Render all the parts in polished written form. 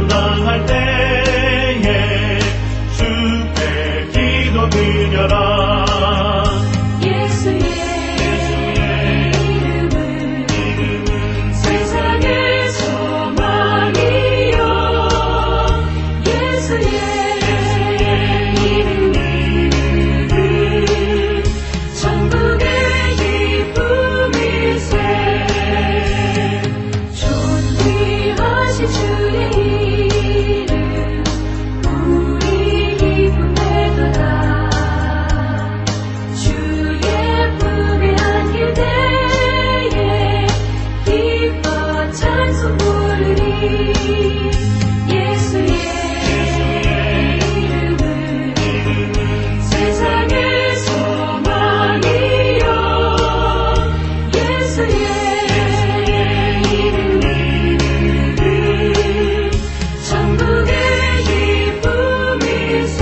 당할 때에 주께 기도드려라. 예수의 이름은 세상의 소망이요. 예수의 이름은 천국의 기쁨일세. 존귀하신 주의 이름 우리 기쁨되도다. 주의 품에 안길 때에 기뻐 찬송 부르리. 예수의 이름은 세상의 소망이요. 예수의 이름은 천국의 기쁨일세.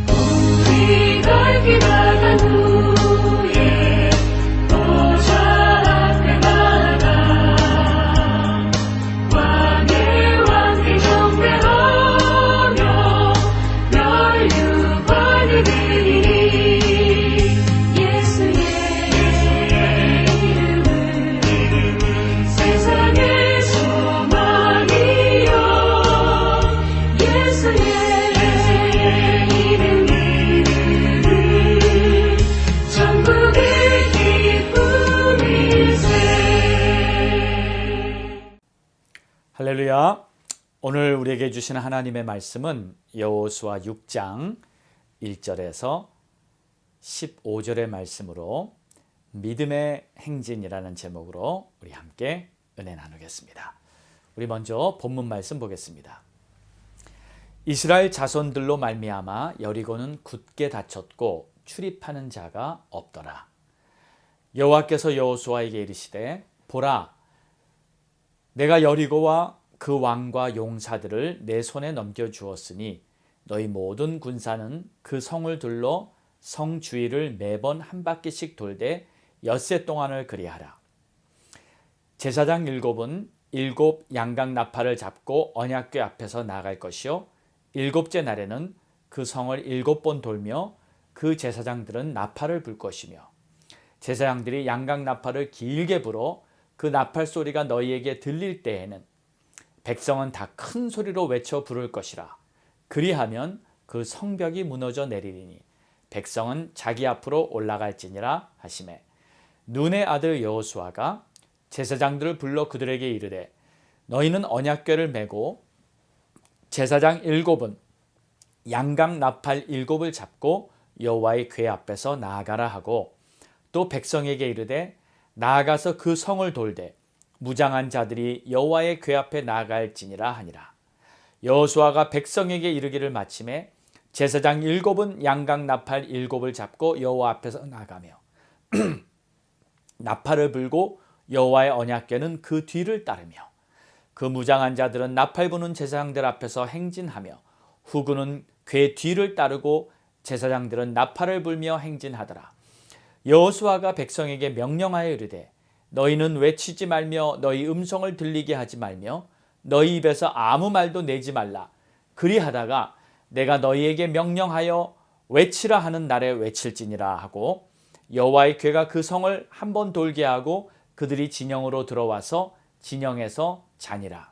우리가 기다간 후에 보좌 앞에 나아가 왕의 왕께 경배하며 멸류관을 드리리. 예수의 이름은 세상의 소망이요. 예수의 이름은 천국의 기쁨일세. 할렐루야. 오늘 우리에게 주시는 하나님의 말씀은 여호수아 6장 1절에서 15절의 말씀으로 믿음의 행진이라는 제목으로 우리 함께 은혜 나누겠습니다. 우리 먼저 본문 말씀 보겠습니다. 이스라엘 자손들로 말미암아 여리고는 굳게 닫혔고 출입하는 자가 없더라. 여호와께서 여호수아에게 이르시되 보라, 내가 여리고와 그 왕과 용사들을 내 손에 넘겨주었으니 너희 모든 군사는 그 성을 둘러 성 주위를 매번 한 바퀴씩 돌되 엿새 동안을 그리하라. 제사장 일곱은 일곱 양각 나팔을 잡고 언약궤 앞에서 나갈 것이요 일곱째 날에는 그 성을 일곱 번 돌며 그 제사장들은 나팔을 불 것이며 제사장들이 양각 나팔을 길게 불어 그 나팔 소리가 너희에게 들릴 때에는 백성은 다 큰 소리로 외쳐 부를 것이라. 그리하면 그 성벽이 무너져 내리리니 백성은 자기 앞으로 올라갈지니라 하시매 눈의 아들 여호수아가 제사장들을 불러 그들에게 이르되 너희는 언약궤를 메고 제사장 일곱은 양각 나팔 일곱을 잡고 여호와의 궤 앞에서 나아가라 하고 또 백성에게 이르되 나아가서 그 성을 돌되 무장한 자들이 여호와의 궤 앞에 나아갈지니라 하니라. 여호수아가 백성에게 이르기를 마침에 제사장 일곱은 양각 나팔 일곱을 잡고 여호와 앞에서 나가며 나팔을 불고 여호와의 언약궤는 그 뒤를 따르며 그 무장한 자들은 나팔 부는 제사장들 앞에서 행진하며 후군은 궤 뒤를 따르고 제사장들은 나팔을 불며 행진하더라. 여호수아가 백성에게 명령하여 이르되 너희는 외치지 말며 너희 음성을 들리게 하지 말며 너희 입에서 아무 말도 내지 말라. 그리하다가 내가 너희에게 명령하여 외치라 하는 날에 외칠지니라 하고 여호와의 궤가 그 성을 한 번 돌게 하고 그들이 진영으로 들어와서 진영에서 자니라.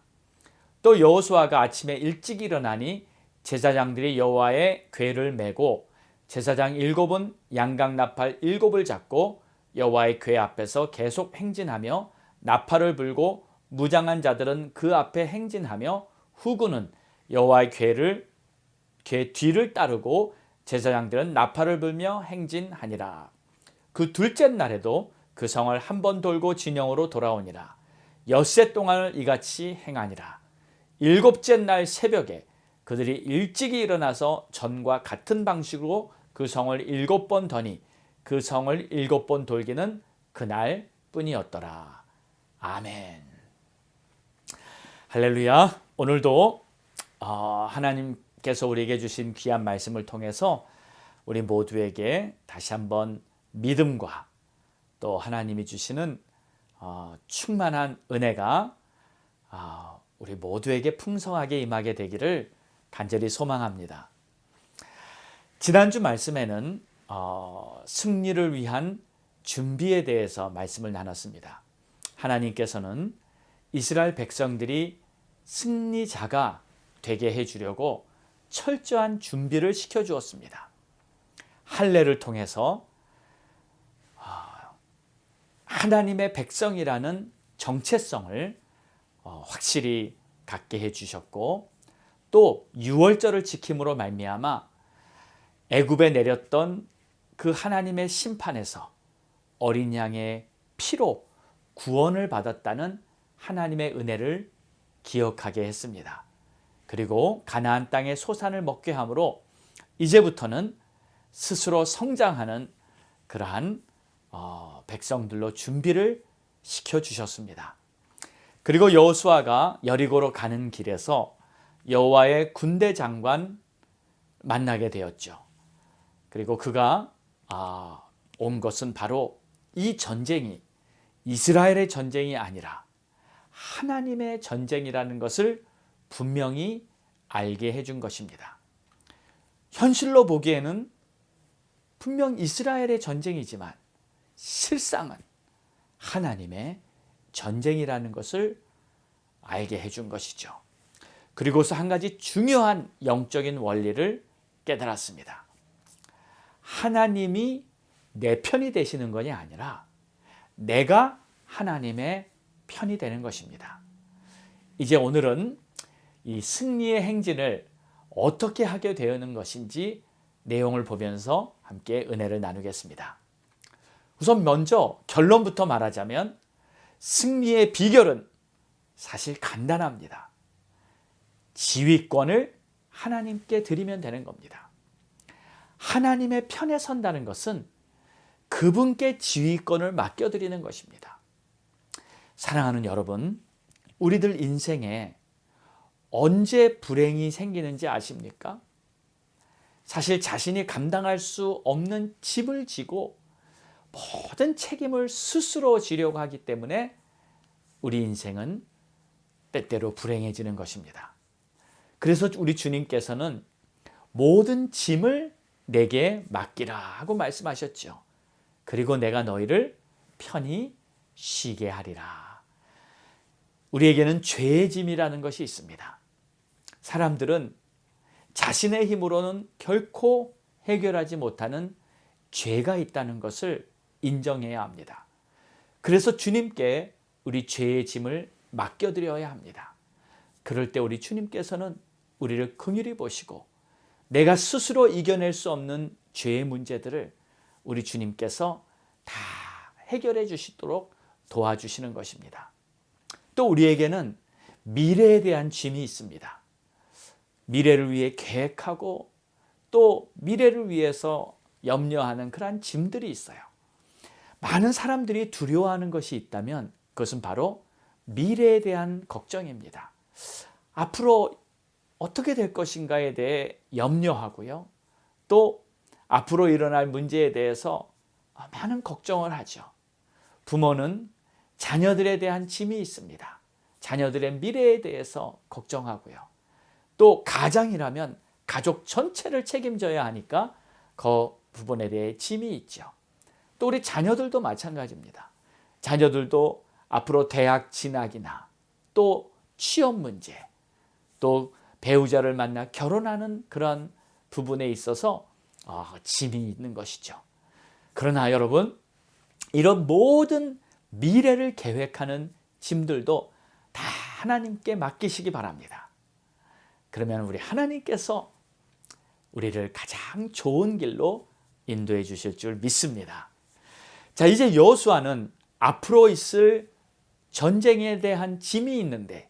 또 여호수아가 아침에 일찍 일어나니 제사장들이 여호와의 궤를 메고 제사장 일곱은 양각 나팔 일곱을 잡고 여호와의 궤 앞에서 계속 행진하며 나팔을 불고 무장한 자들은 그 앞에 행진하며 후군은 여호와의 궤 뒤를 따르고 제사장들은 나팔을 불며 행진하니라. 그 둘째 날에도 그 성을 한 번 돌고 진영으로 돌아오니라. 엿새 동안을 이같이 행하니라. 일곱째 날 새벽에 그들이 일찍이 일어나서 전과 같은 방식으로 그 성을 일곱 번 더니 그 성을 일곱 번 돌기는 그날 뿐이었더라. 아멘. 할렐루야. 오늘도 하나님 하나님께서 우리에게 주신 귀한 말씀을 통해서 우리 모두에게 다시 한번 믿음과 또 하나님이 주시는 충만한 은혜가 우리 모두에게 풍성하게 임하게 되기를 간절히 소망합니다. 지난주 말씀에는 승리를 위한 준비에 대해서 말씀을 나눴습니다. 하나님께서는 이스라엘 백성들이 승리자가 되게 해주려고 철저한 준비를 시켜주었습니다. 할례를 통해서 하나님의 백성이라는 정체성을 확실히 갖게 해주셨고, 또 유월절을 지킴으로 말미암아 애굽에 내렸던 그 하나님의 심판에서 어린 양의 피로 구원을 받았다는 하나님의 은혜를 기억하게 했습니다. 그리고 가나안 땅의 소산을 먹게 함으로 이제부터는 스스로 성장하는 그러한 백성들로 준비를 시켜주셨습니다. 그리고 여호수아가 여리고로 가는 길에서 여호와의 군대 장관 만나게 되었죠. 그리고 그가 온 것은 바로 이 전쟁이 이스라엘의 전쟁이 아니라 하나님의 전쟁이라는 것을 분명히 알게 해준 것입니다. 현실로 보기에는 분명 이스라엘의 전쟁이지만 실상은 하나님의 전쟁이라는 것을 알게 해준 것이죠. 그리고서 한 가지 중요한 영적인 원리를 깨달았습니다. 하나님이 내 편이 되시는 것이 아니라 내가 하나님의 편이 되는 것입니다. 이제 오늘은 이 승리의 행진을 어떻게 하게 되는 것인지 내용을 보면서 함께 은혜를 나누겠습니다. 우선 먼저 결론부터 말하자면 승리의 비결은 사실 간단합니다. 지휘권을 하나님께 드리면 되는 겁니다. 하나님의 편에 선다는 것은 그분께 지휘권을 맡겨드리는 것입니다. 사랑하는 여러분, 우리들 인생에 언제 불행이 생기는지 아십니까? 사실 자신이 감당할 수 없는 짐을 지고 모든 책임을 스스로 지려고 하기 때문에 우리 인생은 때때로 불행해지는 것입니다. 그래서 우리 주님께서는 모든 짐을 내게 맡기라 하고 말씀하셨죠. 그리고 내가 너희를 편히 쉬게 하리라. 우리에게는 죄의 짐이라는 것이 있습니다. 사람들은 자신의 힘으로는 결코 해결하지 못하는 죄가 있다는 것을 인정해야 합니다. 그래서 주님께 우리 죄의 짐을 맡겨드려야 합니다. 그럴 때 우리 주님께서는 우리를 긍휼히 보시고 내가 스스로 이겨낼 수 없는 죄의 문제들을 우리 주님께서 다 해결해 주시도록 도와주시는 것입니다. 또 우리에게는 미래에 대한 짐이 있습니다. 미래를 위해 계획하고 또 미래를 위해서 염려하는 그러한 짐들이 있어요. 많은 사람들이 두려워하는 것이 있다면 그것은 바로 미래에 대한 걱정입니다. 앞으로 어떻게 될 것인가에 대해 염려하고요. 또 앞으로 일어날 문제에 대해서 많은 걱정을 하죠. 부모는 자녀들에 대한 짐이 있습니다. 자녀들의 미래에 대해서 걱정하고요. 또 가장이라면 가족 전체를 책임져야 하니까 그 부분에 대해 짐이 있죠. 또 우리 자녀들도 마찬가지입니다. 자녀들도 앞으로 대학 진학이나 또 취업 문제, 또 배우자를 만나 결혼하는 그런 부분에 있어서 짐이 있는 것이죠. 그러나 여러분, 이런 모든 미래를 계획하는 짐들도 다 하나님께 맡기시기 바랍니다. 그러면 우리 하나님께서 우리를 가장 좋은 길로 인도해 주실 줄 믿습니다. 자, 이제 여호수아는 앞으로 있을 전쟁에 대한 짐이 있는데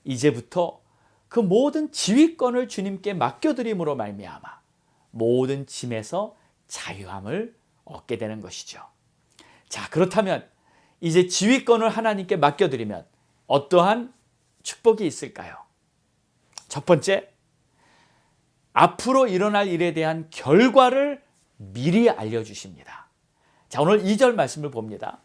이제부터 그 모든 지휘권을 주님께 맡겨드림으로 말미암아 모든 짐에서 자유함을 얻게 되는 것이죠. 자, 그렇다면 이제 지휘권을 하나님께 맡겨드리면 어떠한 축복이 있을까요? 첫 번째, 앞으로 일어날 일에 대한 결과를 미리 알려주십니다. 자, 오늘 2절 말씀을 봅니다.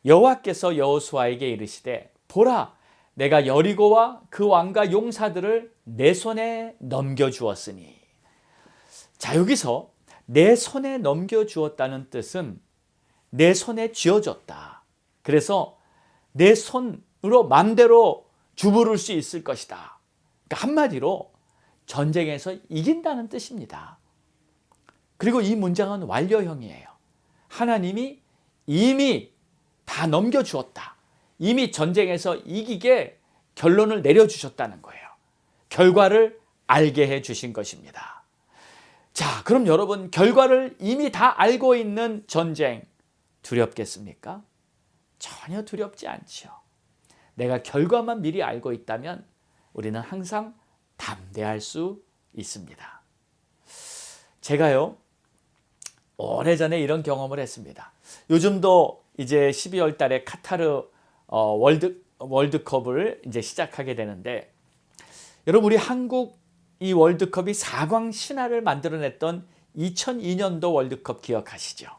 여호와께서 여호수아에게 이르시되 보라, 내가 여리고와 그 왕과 용사들을 내 손에 넘겨주었으니. 자, 여기서 내 손에 넘겨주었다는 뜻은 내 손에 쥐어줬다. 그래서 내 손으로 맘대로 주무를 수 있을 것이다. 그러니까 한마디로 전쟁에서 이긴다는 뜻입니다. 그리고 이 문장은 완료형이에요. 하나님이 이미 다 넘겨주었다. 이미 전쟁에서 이기게 결론을 내려주셨다는 거예요. 결과를 알게 해주신 것입니다. 자, 그럼 여러분, 결과를 이미 다 알고 있는 전쟁 두렵겠습니까? 전혀 두렵지 않죠. 내가 결과만 미리 알고 있다면 우리는 항상 담대할 수 있습니다. 제가요, 오래전에 이런 경험을 했습니다. 요즘도 이제 12월 달에 카타르 월드컵을 이제 시작하게 되는데, 여러분, 우리 한국 이 월드컵이 4광 신화를 만들어냈던 2002년도 월드컵 기억하시죠?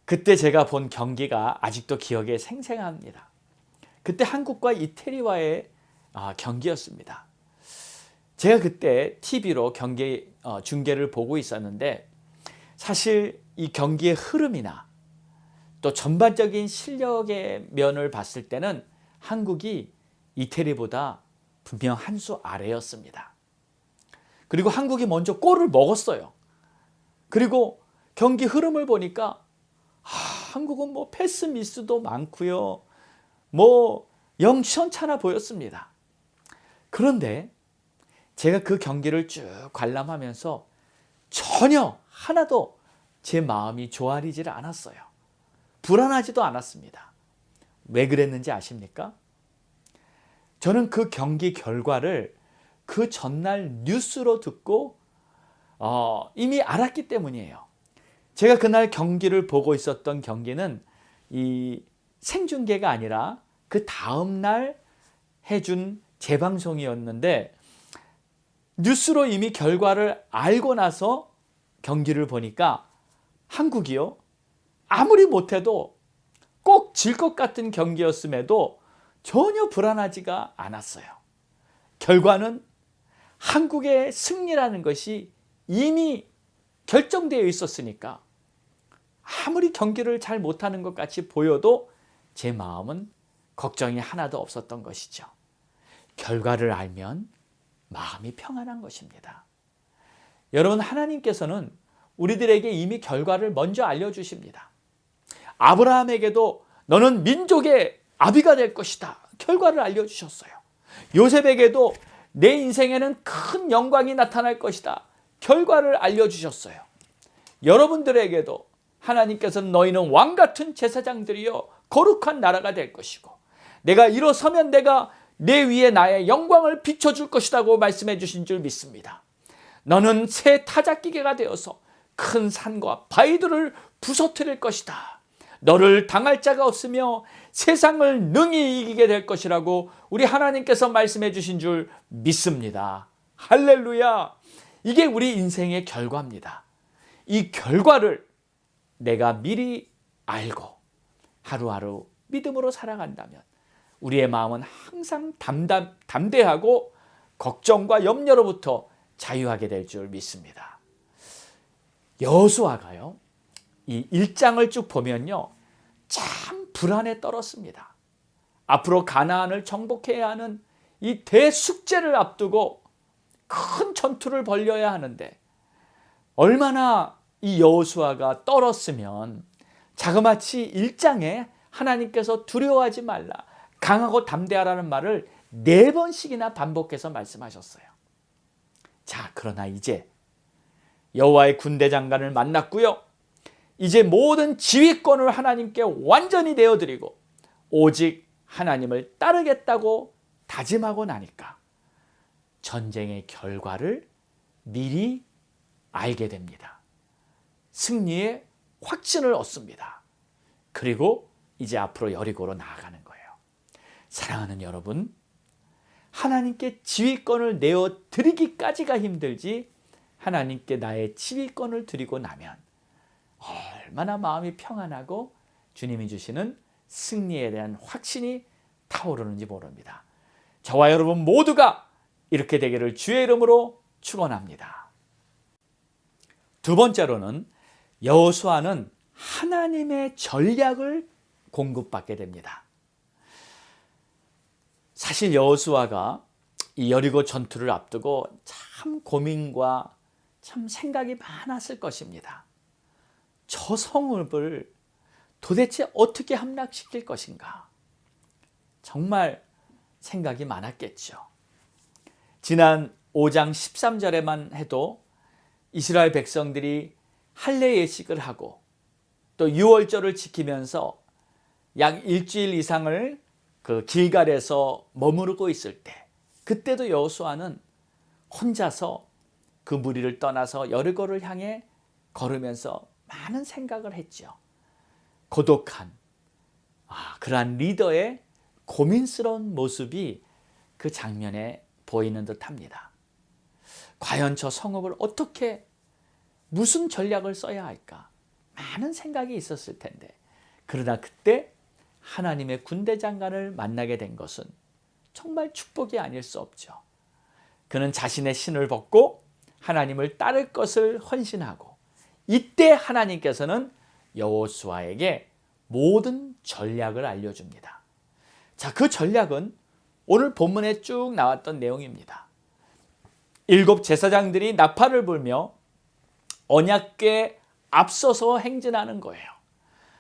그때 제가 본 경기가 아직도 기억에 생생합니다. 그때 한국과 이태리와의 경기였습니다. 제가 그때 TV로 경기 중계를 보고 있었는데, 사실 이 경기의 흐름이나 또 전반적인 실력의 면을 봤을 때는 한국이 이태리보다 분명 한 수 아래였습니다. 그리고 한국이 먼저 골을 먹었어요. 그리고 경기 흐름을 보니까 한국은 뭐 패스 미스도 많고요, 뭐 영시원찮아 보였습니다. 그런데 제가 그 경기를 쭉 관람하면서 전혀 하나도 제 마음이 조아리지를 않았어요. 불안하지도 않았습니다. 왜 그랬는지 아십니까? 저는 그 경기 결과를 그 전날 뉴스로 듣고 이미 알았기 때문이에요. 제가 그날 경기를 보고 있었던 경기는 이 생중계가 아니라 그 다음날 해준 재방송이었는데, 뉴스로 이미 결과를 알고 나서 경기를 보니까 한국이요, 아무리 못해도 꼭 질 것 같은 경기였음에도 전혀 불안하지가 않았어요. 결과는 한국의 승리라는 것이 이미 결정되어 있었으니까 아무리 경기를 잘 못하는 것 같이 보여도 제 마음은 걱정이 하나도 없었던 것이죠. 결과를 알면 마음이 평안한 것입니다. 여러분, 하나님께서는 우리들에게 이미 결과를 먼저 알려주십니다. 아브라함에게도 너는 민족의 아비가 될 것이다, 결과를 알려주셨어요. 요셉에게도 내 인생에는 큰 영광이 나타날 것이다, 결과를 알려주셨어요. 여러분들에게도 하나님께서는 너희는 왕같은 제사장들이여 거룩한 나라가 될 것이고, 내가 일어서면 내가 내 위에 나의 영광을 비춰줄 것이라고 말씀해 주신 줄 믿습니다. 너는 새 타작기계가 되어서 큰 산과 바위들을 부서뜨릴 것이다. 너를 당할 자가 없으며 세상을 능히 이기게 될 것이라고 우리 하나님께서 말씀해 주신 줄 믿습니다. 할렐루야! 이게 우리 인생의 결과입니다. 이 결과를 내가 미리 알고 하루하루 믿음으로 살아간다면 우리의 마음은 항상 담대하고 걱정과 염려로부터 자유하게 될 줄 믿습니다. 여호수아가요, 이 1장을 쭉 보면요, 참 불안에 떨었습니다. 앞으로 가나안을 정복해야 하는 이 대숙제를 앞두고 큰 전투를 벌여야 하는데, 얼마나 이 여호수아가 떨었으면 자그마치 1장에 하나님께서 두려워하지 말라, 강하고 담대하라는 말을 4번씩이나 반복해서 말씀하셨어요. 자, 그러나 이제 여호와의 군대 장관을 만났고요, 이제 모든 지휘권을 하나님께 완전히 내어드리고 오직 하나님을 따르겠다고 다짐하고 나니까 전쟁의 결과를 미리 알게 됩니다. 승리의 확신을 얻습니다. 그리고 이제 앞으로 여리고로 나아가는 거예요. 사랑하는 여러분, 하나님께 지휘권을 내어 드리기까지가 힘들지 하나님께 나의 지휘권을 드리고 나면 얼마나 마음이 평안하고 주님이 주시는 승리에 대한 확신이 타오르는지 모릅니다. 저와 여러분 모두가 이렇게 되기를 주의 이름으로 축원합니다. 두 번째로는 여호수아는 하나님의 전략을 공급받게 됩니다. 사실 여호수아가 이 여리고 전투를 앞두고 참 고민과 참 생각이 많았을 것입니다. 저 성읍을 도대체 어떻게 함락시킬 것인가? 정말 생각이 많았겠죠. 지난 5장 13절에만 해도 이스라엘 백성들이 할례 예식을 하고 또 유월절을 지키면서 약 일주일 이상을 그 길갈에서 머무르고 있을 때, 그때도 여호수아는 혼자서 그 무리를 떠나서 여리고를 향해 걸으면서 많은 생각을 했죠. 고독한 그러한 리더의 고민스러운 모습이 그 장면에 보이는 듯합니다. 과연 저 성읍을 어떻게, 무슨 전략을 써야 할까? 많은 생각이 있었을 텐데, 그러나 그때 하나님의 군대 장관을 만나게 된 것은 정말 축복이 아닐 수 없죠. 그는 자신의 신을 벗고 하나님을 따를 것을 헌신하고, 이때 하나님께서는 여호수아에게 모든 전략을 알려줍니다. 자, 그 전략은 오늘 본문에 쭉 나왔던 내용입니다. 7 제사장들이 나팔을 불며 언약궤에 앞서서 행진하는 거예요.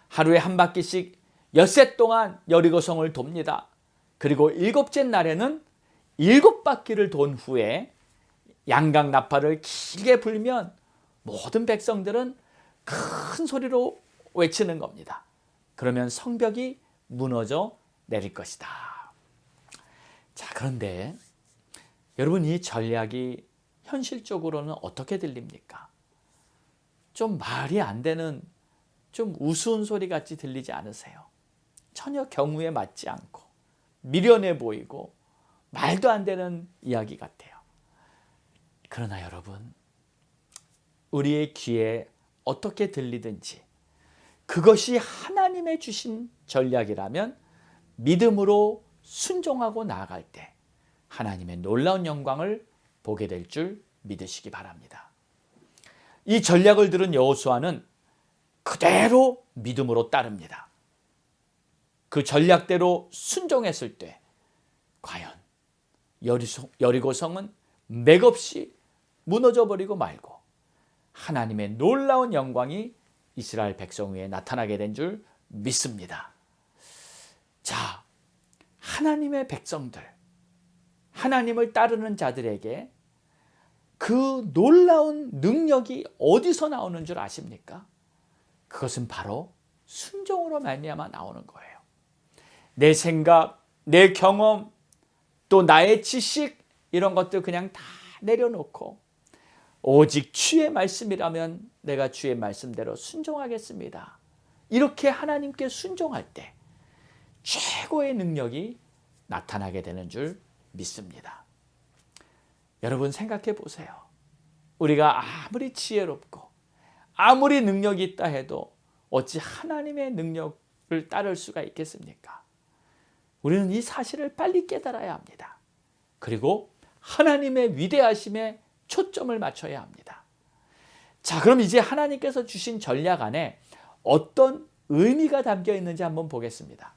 하루에 한 바퀴씩 엿새 동안 여리고성을 돕니다. 그리고 7째 날에는 7바퀴를 돈 후에 양각 나팔을 길게 불면 모든 백성들은 큰 소리로 외치는 겁니다. 그러면 성벽이 무너져 내릴 것이다. 자, 그런데 여러분, 이 전략이 현실적으로는 어떻게 들립니까? 좀 말이 안 되는, 좀 우스운 소리 같이 들리지 않으세요? 전혀 경우에 맞지 않고 미련해 보이고 말도 안 되는 이야기 같아요. 그러나 여러분, 우리의 귀에 어떻게 들리든지 그것이 하나님의 주신 전략이라면 믿음으로 순종하고 나아갈 때 하나님의 놀라운 영광을 보게 될 줄 믿으시기 바랍니다. 이 전략을 들은 여호수아는 그대로 믿음으로 따릅니다. 그 전략대로 순종했을 때 과연 여리고성은 맥없이 무너져 버리고 말고 하나님의 놀라운 영광이 이스라엘 백성 위에 나타나게 된 줄 믿습니다. 자, 하나님의 백성들, 하나님을 따르는 자들에게 그 놀라운 능력이 어디서 나오는 줄 아십니까? 그것은 바로 순종으로 말미암아 나오는 거예요. 내 생각, 내 경험, 또 나의 지식, 이런 것들 그냥 다 내려놓고 오직 주의 말씀이라면 내가 주의 말씀대로 순종하겠습니다. 이렇게 하나님께 순종할 때 최고의 능력이 나타나게 되는 줄 믿습니다. 여러분, 생각해 보세요. 우리가 아무리 지혜롭고 아무리 능력이 있다 해도 어찌 하나님의 능력을 따를 수가 있겠습니까? 우리는 이 사실을 빨리 깨달아야 합니다. 그리고 하나님의 위대하심에 초점을 맞춰야 합니다. 자, 그럼 이제 하나님께서 주신 전략 안에 어떤 의미가 담겨 있는지 한번 보겠습니다.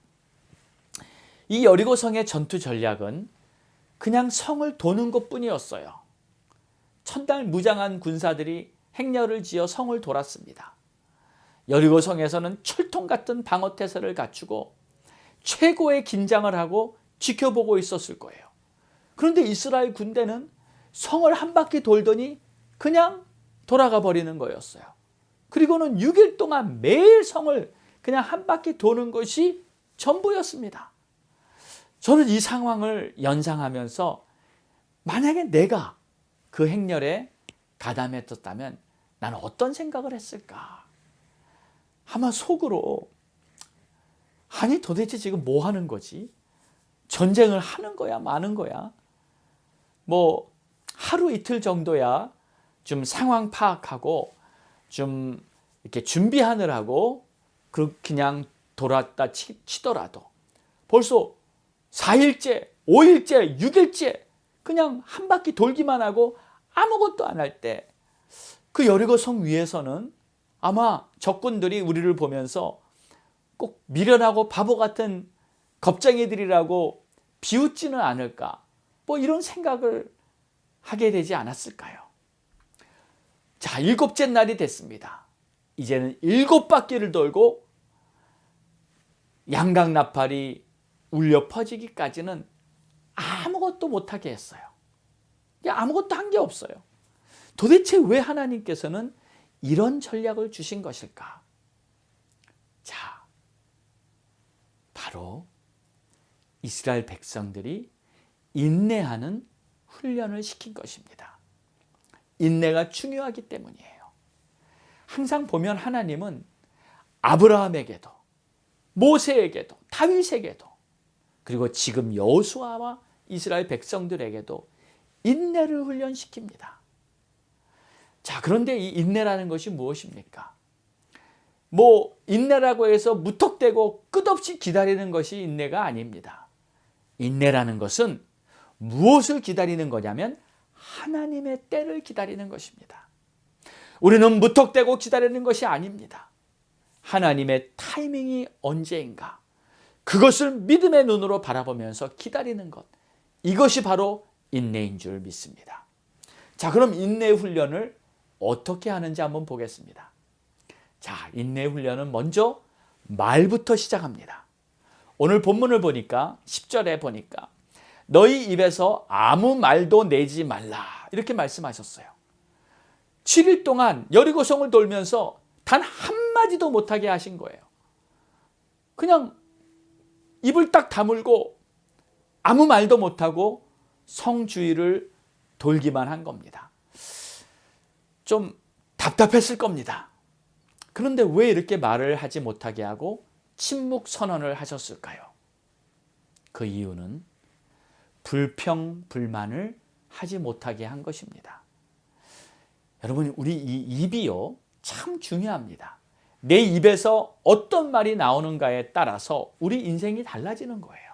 이 여리고성의 전투 전략은 그냥 성을 도는 것뿐이었어요. 첫날 무장한 군사들이 행렬을 지어 성을 돌았습니다. 여리고성에서는 철통 같은 방어태세를 갖추고 최고의 긴장을 하고 지켜보고 있었을 거예요. 그런데 이스라엘 군대는 성을 한 바퀴 돌더니 그냥 돌아가 버리는 거였어요. 그리고는 6일 동안 매일 성을 그냥 한 바퀴 도는 것이 전부였습니다. 저는 이 상황을 연상하면서 만약에 내가 그 행렬에 가담했었다면 나는 어떤 생각을 했을까? 아마 속으로, 아니 도대체 지금 뭐 하는 거지? 전쟁을 하는 거야, 마는 거야? 뭐 하루 이틀 정도야 좀 상황 파악하고 좀 이렇게 준비하느라고 그냥 돌았다 치더라도 벌써 4일째, 5일째, 6일째 그냥 한 바퀴 돌기만 하고 아무것도 안 할 때 그 여리고 성 위에서는 아마 적군들이 우리를 보면서 꼭 미련하고 바보 같은 겁쟁이들이라고 비웃지는 않을까, 뭐 이런 생각을 하게 되지 않았을까요? 자, 7째 날이 됐습니다. 이제는 7바퀴를 돌고 양강나팔이 울려 퍼지기까지는 아무것도 못하게 했어요. 아무것도 한 게 없어요. 도대체 왜 하나님께서는 이런 전략을 주신 것일까? 자, 바로 이스라엘 백성들이 인내하는 훈련을 시킨 것입니다. 인내가 중요하기 때문이에요. 항상 보면 하나님은 아브라함에게도 모세에게도 다윗에게도 그리고 지금 여호수아와 이스라엘 백성들에게도 인내를 훈련시킵니다. 자, 그런데 이 인내라는 것이 무엇입니까? 뭐 인내라고 해서 무턱대고 끝없이 기다리는 것이 인내가 아닙니다. 인내라는 것은 무엇을 기다리는 거냐면 하나님의 때를 기다리는 것입니다. 우리는 무턱대고 기다리는 것이 아닙니다. 하나님의 타이밍이 언제인가, 그것을 믿음의 눈으로 바라보면서 기다리는 것, 이것이 바로 인내인 줄 믿습니다. 자, 그럼 인내 훈련을 어떻게 하는지 한번 보겠습니다. 자, 인내 훈련은 먼저 말부터 시작합니다. 오늘 본문을 보니까 10절에 보니까 너희 입에서 아무 말도 내지 말라 이렇게 말씀하셨어요. 7일 동안 여리고성을 돌면서 단 한마디도 못하게 하신 거예요. 그냥 입을 딱 다물고 아무 말도 못하고 성 주위를 돌기만 한 겁니다. 좀 답답했을 겁니다. 그런데 왜 이렇게 말을 하지 못하게 하고 침묵 선언을 하셨을까요? 그 이유는 불평, 불만을 하지 못하게 한 것입니다. 여러분, 우리 이 입이요, 참 중요합니다. 내 입에서 어떤 말이 나오는가에 따라서 우리 인생이 달라지는 거예요.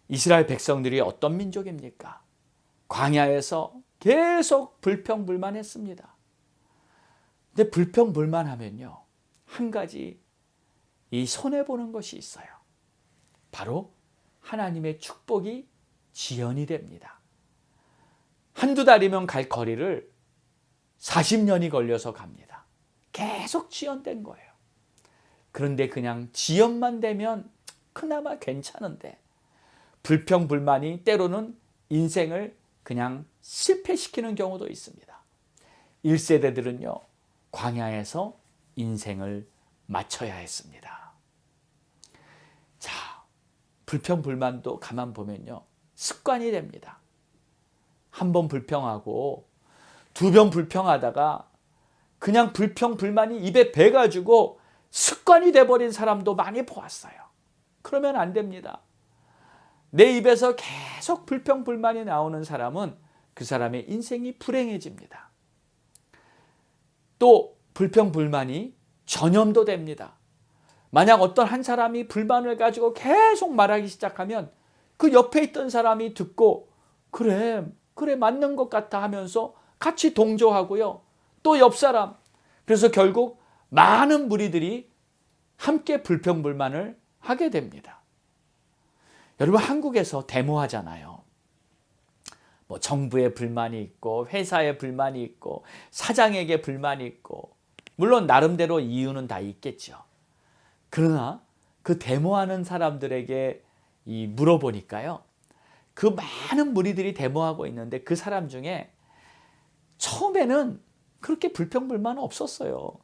이스라엘 백성들이 어떤 민족입니까? 광야에서 계속 불평불만했습니다. 근데 불평불만하면요, 한 가지 이 손해보는 것이 있어요. 바로 하나님의 축복이 지연이 됩니다. 한두 달이면 갈 거리를 40년이 걸려서 갑니다. 계속 지연된 거예요. 그런데 그냥 지연만 되면 그나마 괜찮은데 불평불만이 때로는 인생을 그냥 실패시키는 경우도 있습니다. 1세대들은요, 광야에서 인생을 마쳐야 했습니다. 자, 불평불만도 가만 보면요, 습관이 됩니다. 한 번 불평하고 두 번 불평하다가 그냥 불평불만이 입에 배가지고 습관이 돼버린 사람도 많이 보았어요. 그러면 안 됩니다. 내 입에서 계속 불평불만이 나오는 사람은 그 사람의 인생이 불행해집니다. 또 불평불만이 전염도 됩니다. 만약 어떤 한 사람이 불만을 가지고 계속 말하기 시작하면 그 옆에 있던 사람이 듣고 그래 맞는 것 같아 하면서 같이 동조하고요. 또 옆 사람, 그래서 결국 많은 무리들이 함께 불평불만을 하게 됩니다. 여러분, 한국에서 데모하잖아요. 뭐 정부에 불만이 있고 회사에 불만이 있고 사장에게 불만이 있고, 물론 나름대로 이유는 다 있겠죠. 그러나 그 데모하는 사람들에게 물어보니까요, 그 많은 무리들이 데모하고 있는데 그 사람 중에 처음에는 그렇게 불평불만은 없었어요.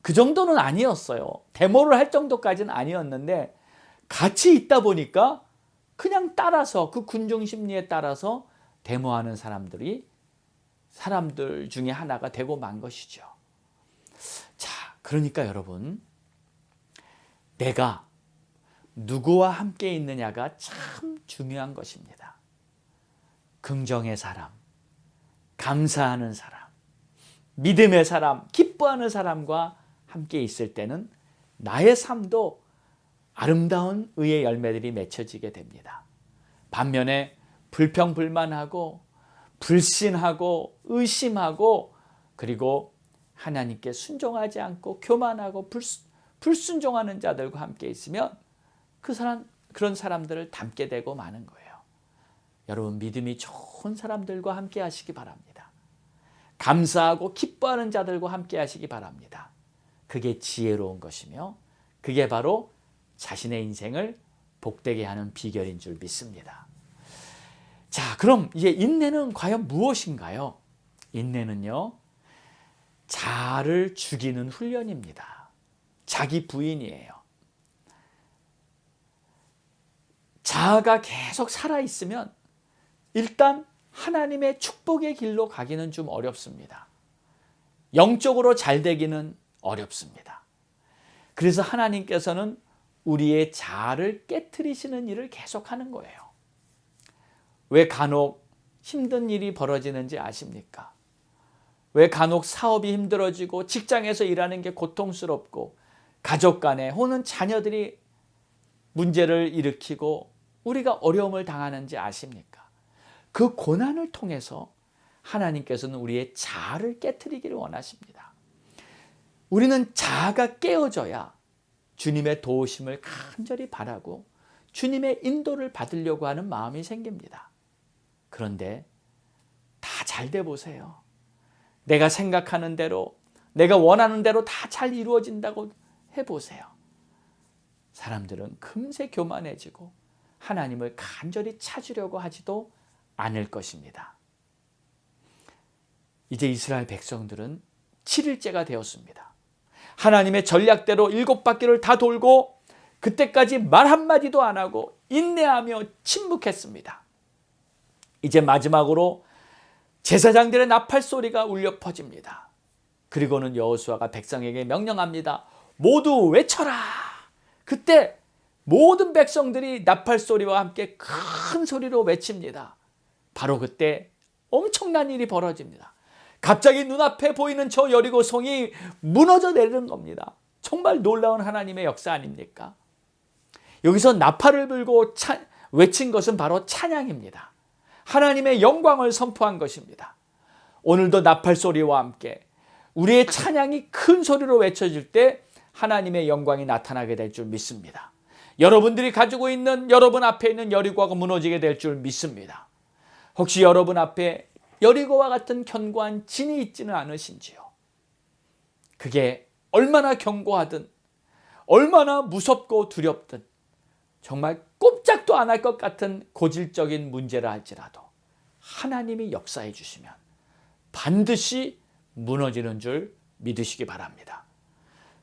그 정도는 아니었어요. 데모를 할 정도까지는 아니었는데 같이 있다 보니까 그냥 따라서, 그 군중 심리에 따라서 데모하는 사람들 중에 하나가 되고 만 것이죠. 자, 그러니까 여러분, 내가 누구와 함께 있느냐가 참 중요한 것입니다. 긍정의 사람, 감사하는 사람, 믿음의 사람, 기뻐하는 사람과 함께 있을 때는 나의 삶도 아름다운 의의 열매들이 맺혀지게 됩니다. 반면에 불평불만하고 불신하고 의심하고 그리고 하나님께 순종하지 않고 교만하고 불순종하는 자들과 함께 있으면 그런 사람들을 닮게 되고 마는 거예요. 여러분, 믿음이 좋은 사람들과 함께 하시기 바랍니다. 감사하고 기뻐하는 자들과 함께 하시기 바랍니다. 그게 지혜로운 것이며 그게 바로 자신의 인생을 복되게 하는 비결인 줄 믿습니다. 자, 그럼 이제 인내는 과연 무엇인가요? 인내는요, 자아를 죽이는 훈련입니다. 자기 부인이에요. 자아가 계속 살아있으면 일단 하나님의 축복의 길로 가기는 좀 어렵습니다. 영적으로 잘 되기는 어렵습니다. 그래서 하나님께서는 우리의 자아를 깨트리시는 일을 계속하는 거예요. 왜 간혹 힘든 일이 벌어지는지 아십니까? 왜 간혹 사업이 힘들어지고 직장에서 일하는 게 고통스럽고 가족 간에 혹은 자녀들이 문제를 일으키고 우리가 어려움을 당하는지 아십니까? 그 고난을 통해서 하나님께서는 우리의 자아를 깨트리기를 원하십니다. 우리는 자아가 깨어져야 주님의 도우심을 간절히 바라고 주님의 인도를 받으려고 하는 마음이 생깁니다. 그런데 다 잘 돼 보세요. 내가 생각하는 대로, 내가 원하는 대로 다 잘 이루어진다고 해보세요. 사람들은 금세 교만해지고 하나님을 간절히 찾으려고 하지도 않을 것입니다. 이제 이스라엘 백성들은 7일째가 되었습니다. 하나님의 전략대로 7바퀴를 다 돌고 그때까지 말 한마디도 안 하고 인내하며 침묵했습니다. 이제 마지막으로 제사장들의 나팔 소리가 울려 퍼집니다. 그리고는 여호수아가 백성에게 명령합니다. 모두 외쳐라. 그때 모든 백성들이 나팔 소리와 함께 큰 소리로 외칩니다. 바로 그때 엄청난 일이 벌어집니다. 갑자기 눈앞에 보이는 저 여리고성이 무너져 내리는 겁니다. 정말 놀라운 하나님의 역사 아닙니까? 여기서 나팔을 불고 외친 것은 바로 찬양입니다. 하나님의 영광을 선포한 것입니다. 오늘도 나팔 소리와 함께 우리의 찬양이 큰 소리로 외쳐질 때 하나님의 영광이 나타나게 될 줄 믿습니다. 여러분들이 가지고 있는 여러분 앞에 있는 여리고가 무너지게 될 줄 믿습니다. 혹시 여러분 앞에 여리고와 같은 견고한 진이 있지는 않으신지요? 그게 얼마나 견고하든 얼마나 무섭고 두렵든 정말 꼼짝도 안 할 것 같은 고질적인 문제라 할지라도 하나님이 역사해 주시면 반드시 무너지는 줄 믿으시기 바랍니다.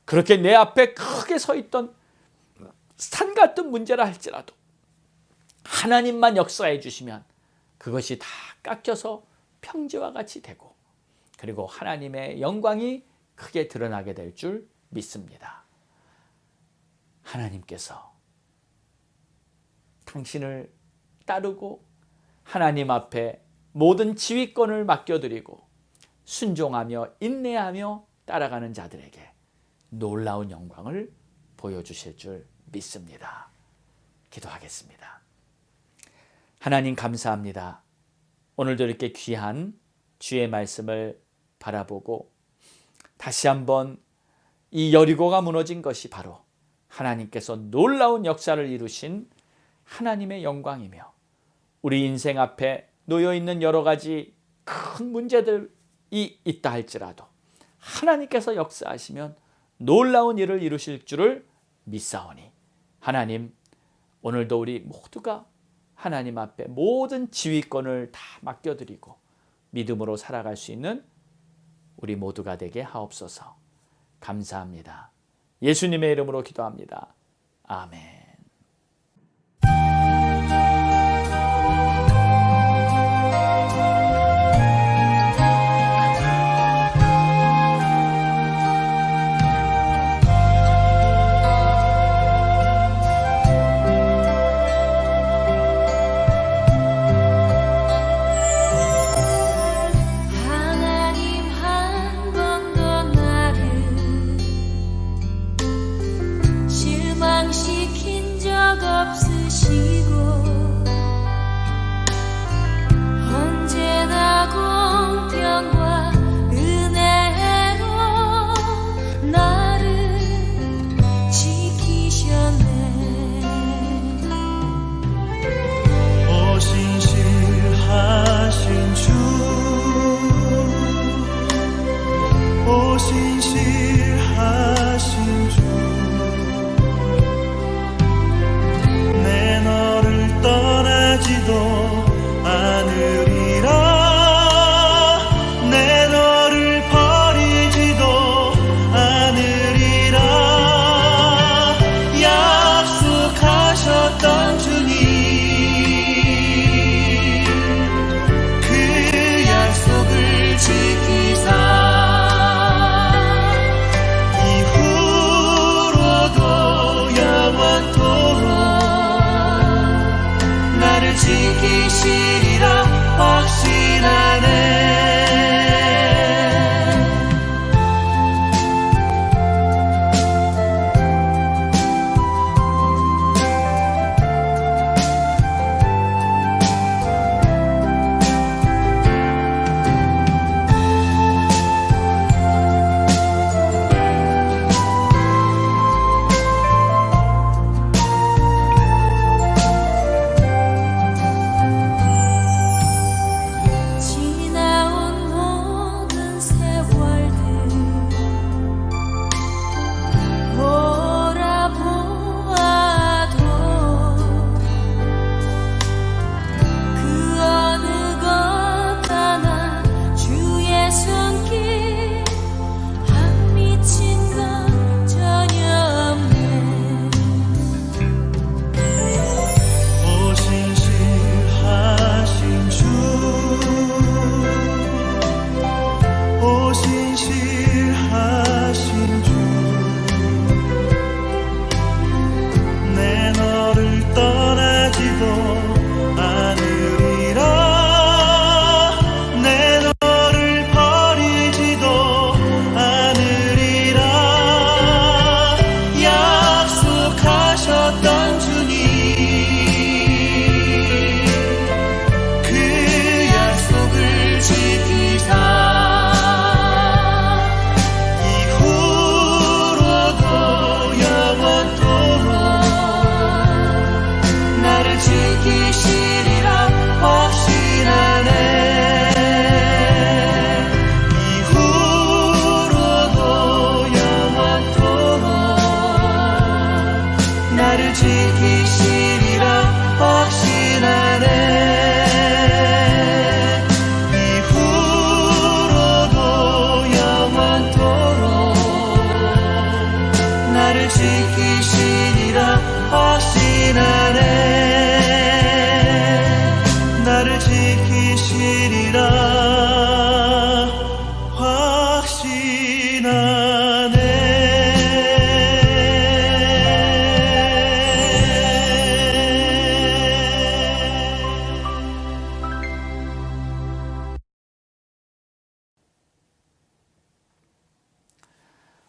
그렇게 내 앞에 크게 서 있던 산 같은 문제라 할지라도 하나님만 역사해 주시면 그것이 다 깎여서 평지와 같이 되고 그리고 하나님의 영광이 크게 드러나게 될 줄 믿습니다. 하나님께서 당신을 따르고 하나님 앞에 모든 지휘권을 맡겨드리고 순종하며 인내하며 따라가는 자들에게 놀라운 영광을 보여주실 줄 믿습니다. 기도하겠습니다. 하나님 감사합니다. 오늘도 이렇게 귀한 주의 말씀을 바라보고 다시 한번 이 여리고가 무너진 것이 바로 하나님께서 놀라운 역사를 이루신 하나님의 영광이며 우리 인생 앞에 놓여있는 여러 가지 큰 문제들이 있다 할지라도 하나님께서 역사하시면 놀라운 일을 이루실 줄을 믿사오니 하나님 오늘도 우리 모두가 하나님 앞에 모든 지휘권을 다 맡겨드리고 믿음으로 살아갈 수 있는 우리 모두가 되게 하옵소서. 감사합니다. 예수님의 이름으로 기도합니다. 아멘.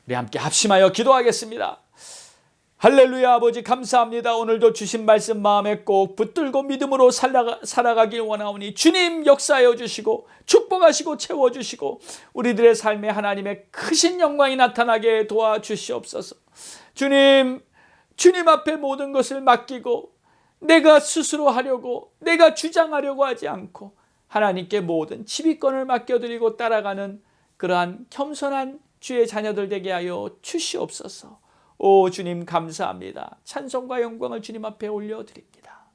우리 함께 합심하여 기도하겠습니다. 할렐루야. 아버지 감사합니다. 오늘도 주신 말씀 마음에 꼭 붙들고 믿음으로 살아가길 원하오니 주님 역사하여 주시고 축복하시고 채워주시고 우리들의 삶에 하나님의 크신 영광이 나타나게 도와주시옵소서. 주님 앞에 모든 것을 맡기고 내가 스스로 하려고 내가 주장하려고 하지 않고 하나님께 모든 지휘권을 맡겨드리고 따라가는 그러한 겸손한 주의 자녀들 되게 하여 주시옵소서. 오 주님 감사합니다. 찬송과 영광을 주님 앞에 올려드립니다.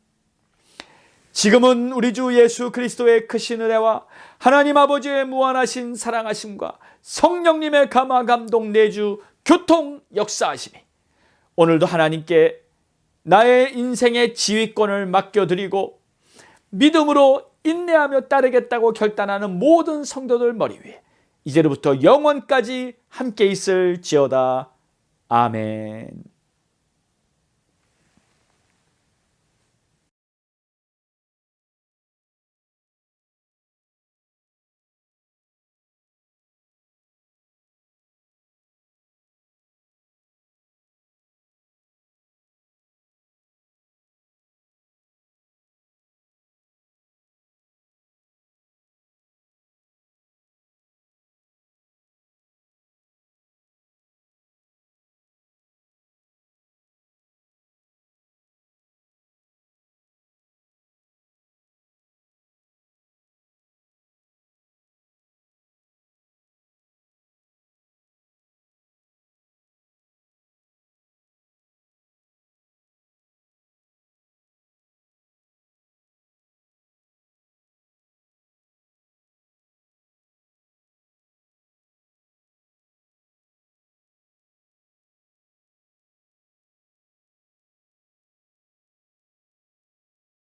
지금은 우리 주 예수 그리스도의 크신 은혜와 하나님 아버지의 무한하신 사랑하심과 성령님의 감화 감동 내주 교통 역사하심이 오늘도 하나님께 나의 인생의 지휘권을 맡겨드리고 믿음으로 인내하며 따르겠다고 결단하는 모든 성도들 머리 위에 이제로부터 영원까지 함께 있을지어다. 아멘.